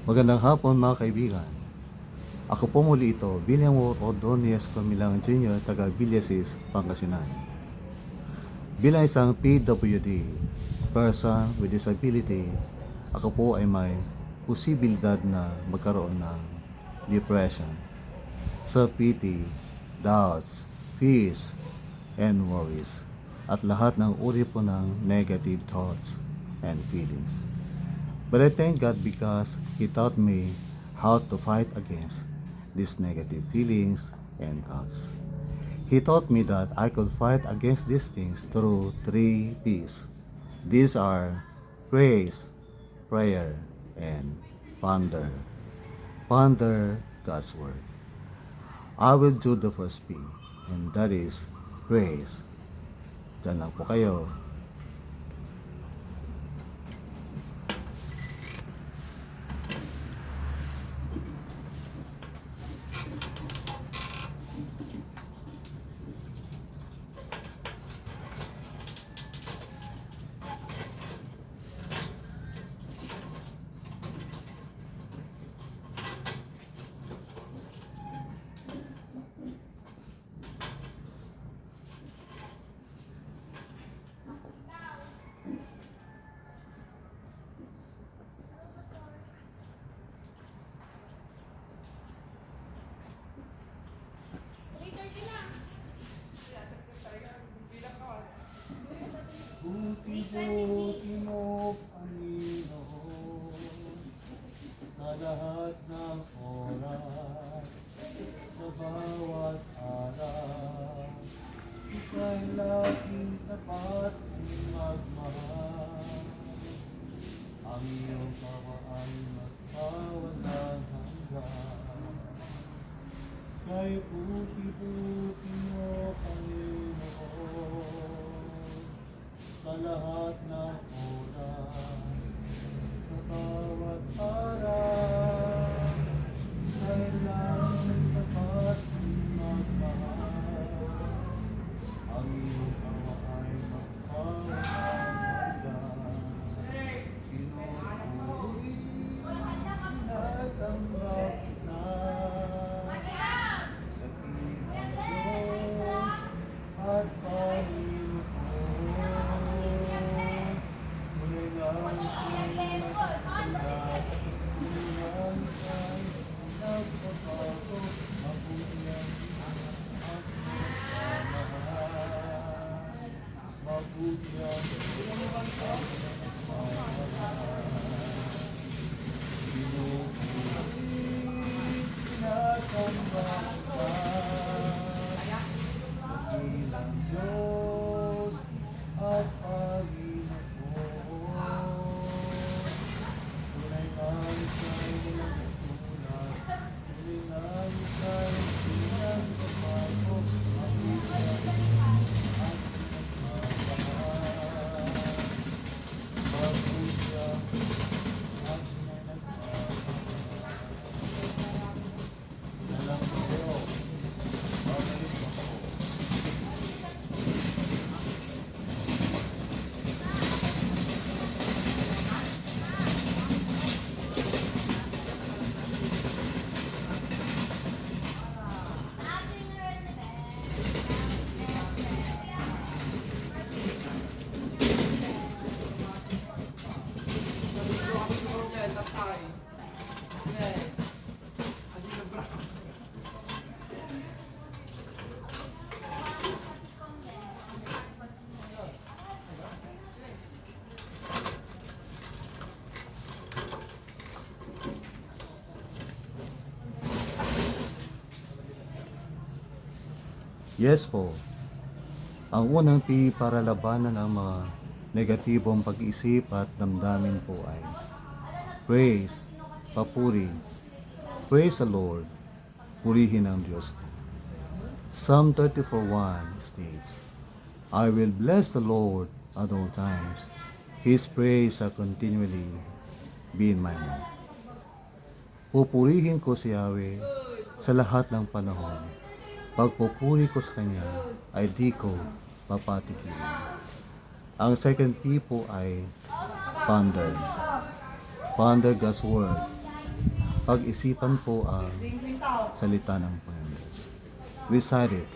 Magandang hapon mga kaibigan. Ako po muli ito, William Ordonez Pamilang Jr. taga Villasis, Pangasinan. Bilang isang PWD, person with disability, ako po ay may posibilidad na magkaroon ng depression, self-pity, doubts, fears, and worries, at lahat ng uri po ng negative thoughts and feelings. But I thank God because He taught me how to fight against these negative feelings and thoughts. He taught me that I could fight against these things through 3 P's. These are praise, prayer, and ponder. Ponder God's Word. I will do the first P, and that is praise. Diyan lang po kayo. Buti-buti mo, Panginoon, sa lahat ng oras, sa bawat araw. Ika'y laging tapat magmahal. Ang iyong tawa ay magpawalang hanggan. Kay buti-buti mo, Panginoon, sa lahat ng oras, sa bawat araw, kailangan dapat magmahal. Ang iyong tawa ay magpawalang hanggan. Pinupuri, sinasamba kita, dakilang Diyos at Panginoon. Diyos at Panginoon, tunay nais ay walang katulad, tunay nais ay silang kapago, mabuhay at nagmamahal, mabuhay at nagmamahal. Dalang kayo, babalik ako. Yes po. Ang unang P para labanan ang mga negatibong pag-iisip at damdamin po ay praise, papuri. Praise the Lord. Purihin ang Diyos po. Psalm 34:1 states, I will bless the Lord at all times. His praise shall continually be in my mouth. Pupurihin ko si Yahweh sa lahat ng panahon. Pagpupuri ko sa Kanya ay di ko papatigilan. Ang second P po ay ponder. Ponder God's Word. Pag-isipan po ang salita ng Panginoon. Recite it.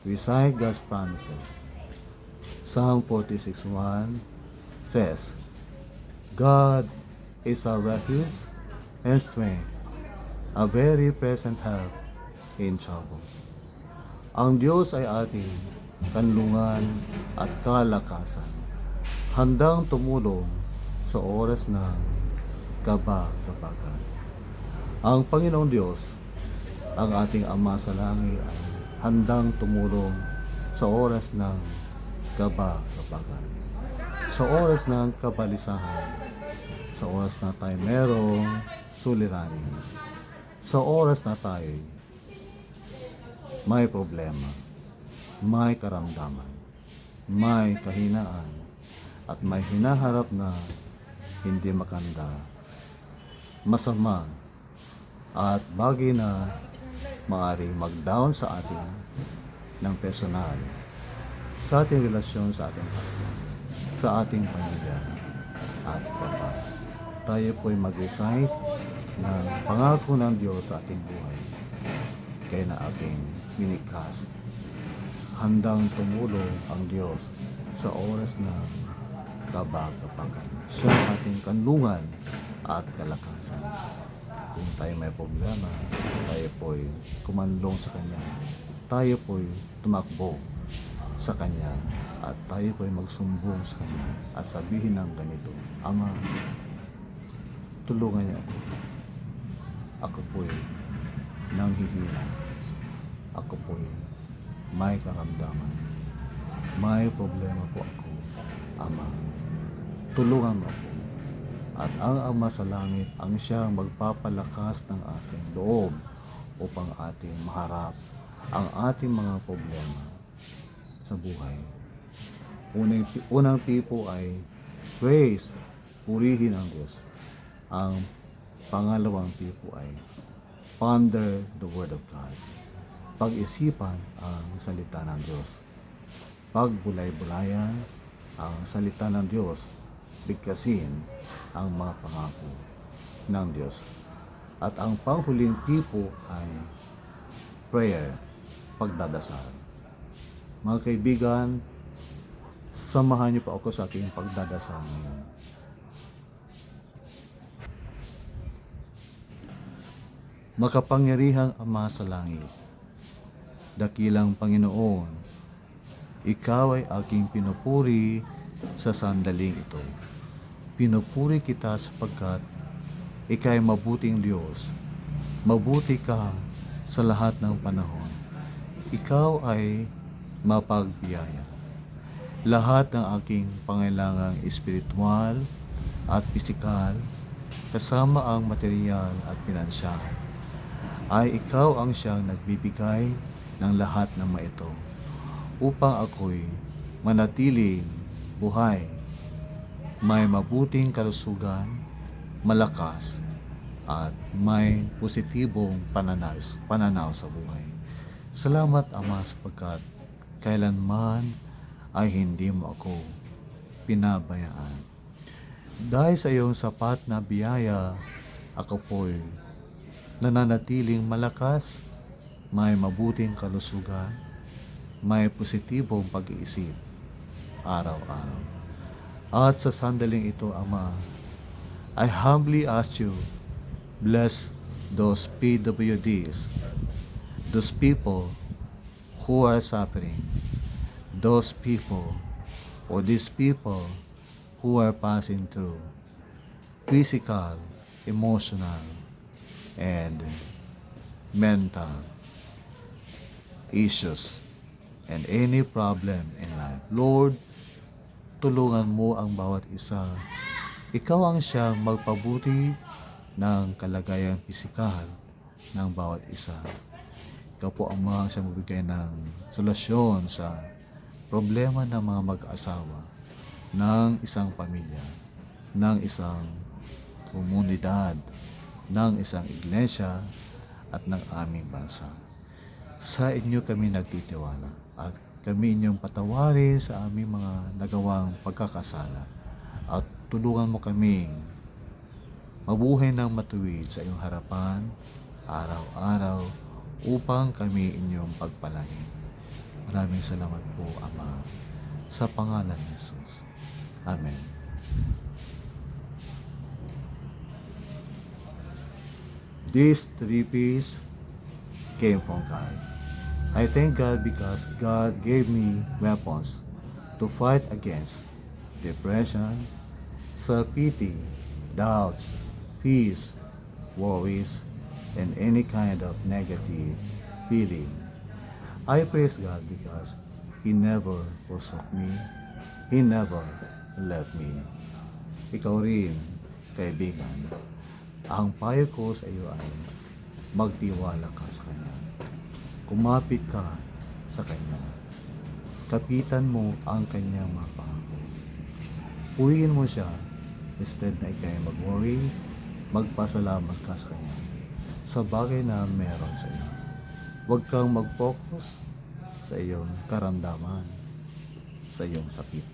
Recite God's promises. Psalm 46:1 says, God is our refuge and strength, a very present help in trouble. Ang Diyos ay ating kanlungan at kalakasan, handang tumulong sa oras ng kabagabagan. Ang Panginoong Diyos, ang ating Ama sa langit, ay handang tumulong sa oras ng kabagabagan, sa oras ng kabalisahan, sa oras na tayo merong suliranin, sa oras na tayo may problema, may karamdaman, may kahinaan, at may hinaharap na hindi maganda, masama, at bagay na maaaring mag-down sa atin ng personal, sa ating relasyon sa ating husband, sa ating pamilya at papa. Tayo po'y mag-recite ng pangako ng Diyos sa ating buhay. Kaya na aking minikas, handang tumulong ang Diyos sa oras na kabagabagan. Siya ang ating kanlungan at kalakasan. Kung tayo may problema, tayo po'y kumanlong sa Kanya. Tayo po'y tumakbo sa Kanya at tayo po'y magsumbong sa Kanya at sabihin ng ganito, Ama, tulungan niyo ako. Ako po'y nanghihina. Ako po'y may karamdaman. May problema po ako, Ama. Tulungan mo ako. At ang Ama sa langit ang siyang magpapalakas ng ating loob upang ating maharap ang ating mga problema sa buhay. Unang tipo ay praise, purihin ang Diyos. Ang pangalawang tipo ay ponder the Word of God. Pag-isipan ang salita ng Diyos. Pagbulay-bulayan ang salita ng Diyos. Bigkasin ang mga pangako ng Diyos. At ang panghuling tipo ay prayer, pagdadasal. Mga kaibigan, samahan niyo pa ako sa ating pagdadasal ngayon. Makapangyarihang Ama sa langit, dakilang Panginoon, Ikaw ay aking pinupuri sa sandaling ito. Pinupuri kita sapagkat Ika'y mabuting Diyos. Mabuti ka sa lahat ng panahon. Ikaw ay mapagbiyaya. Lahat ng aking pangailangang espiritual at pisikal, kasama ang material at pinansyal, ay Ikaw ang siyang nagbibigay ng lahat ng maito upang ako'y manatiling buhay, may mabuting kalusugan, malakas, at may positibong pananaw sa buhay. Salamat, Ama, sapagkat kailanman ay hindi mo ako pinabayaan. Dahil sa iyong sapat na biyaya, ako po'y nananatiling malakas, may mabuting kalusugan, may positibong pag-iisip araw-araw. At sa sandaling ito, Ama, I humbly ask you, bless those PWDs, those people who are suffering, those people or these people who are passing through physical, emotional, and mental issues and any problem in life. Lord, tulungan mo ang bawat isa. Ikaw ang siyang magpabuti ng kalagayang pisikal ng bawat isa. Ikaw po ang mga siyang magbigay ng solusyon sa problema ng mga mag-asawa, ng isang pamilya, ng isang komunidad, ng isang iglesia, at ng aming bansa. Sa inyo kami nagtitiwala at kami inyong patawarin sa aming mga nagawang pagkakasala at tulungan mo kaming mabuhay ng matuwid sa iyong harapan, araw-araw, upang kami inyong pagpalain. Maraming salamat po, Ama, sa pangalan ni Jesus. Amen. This 3-piece came from God. I thank God because God gave me weapons to fight against depression, self-pity, doubts, fears, worries, and any kind of negative feeling. I praise God because He never forsook me. He never left me. Ikaw rin, kaibigan, ang payo ko sa iyo ay magtiwala ka sa Kanya. Kumapit ka sa Kanya. Kapitan mo ang Kanyang mga pangako. Purihin mo siya instead na ikay mag-worry, magpasalamat ka sa Kanya sa bagay na meron sa iyo. Huwag kang mag-focus sa iyong karamdaman, sa iyong sakit.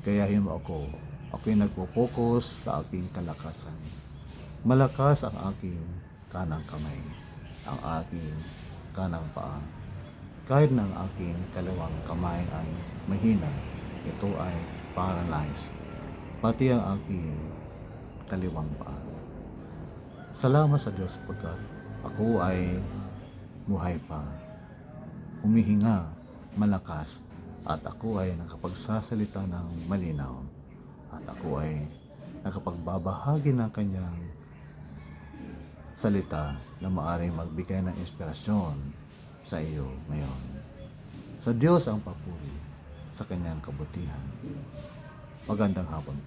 Gayahin mo ako. Ako'y nagpo-focus sa aking kalakasan. Malakas ang aking kanang kamay, ang aking kanang paa. Kahit na ang aking kalawang kamay ay mahina, ito ay paralyzed. Pati ang aking kaliwang paa. Salamat sa Diyos pagkat ako ay buhay pa, humihinga, malakas, at ako ay nakapagsasalita ng malinaw, at ako ay nakapagbabahagi ng Kanyang salita na maaaring magbigay ng inspirasyon sa iyo ngayon. Sa Diyos ang papuri sa Kanyang kabutihan. Magandang hapon.